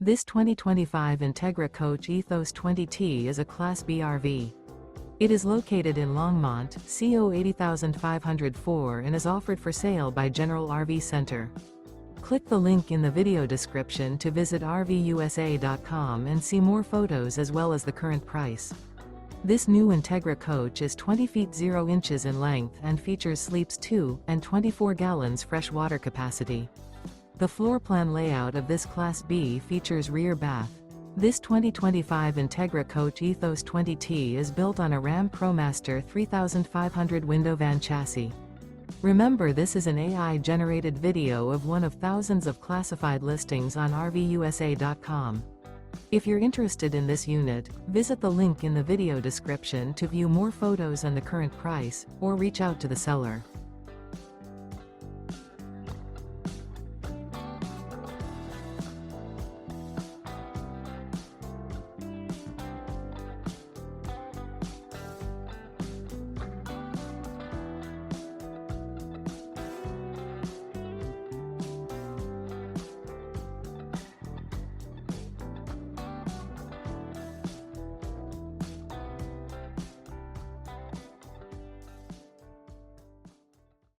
This 2025 Entegra Coach Ethos 20T is a Class B RV. It is located in Longmont, CO 80504 and is offered for sale by General RV Center. Click the link in the video description to visit RVUSA.com and see more photos as well as the current price. This new Entegra Coach is 20 feet 0 inches in length and features sleeps 2 and 24 gallons fresh water capacity. The floor plan layout of this Class B features rear bath. This 2025 Entegra Coach Ethos 20T is built on a RAM ProMaster 3500 window van chassis. Remember, this is an AI-generated video of one of thousands of classified listings on RVUSA.com. If you're interested in this unit, visit the link in the video description to view more photos and the current price, or reach out to the seller.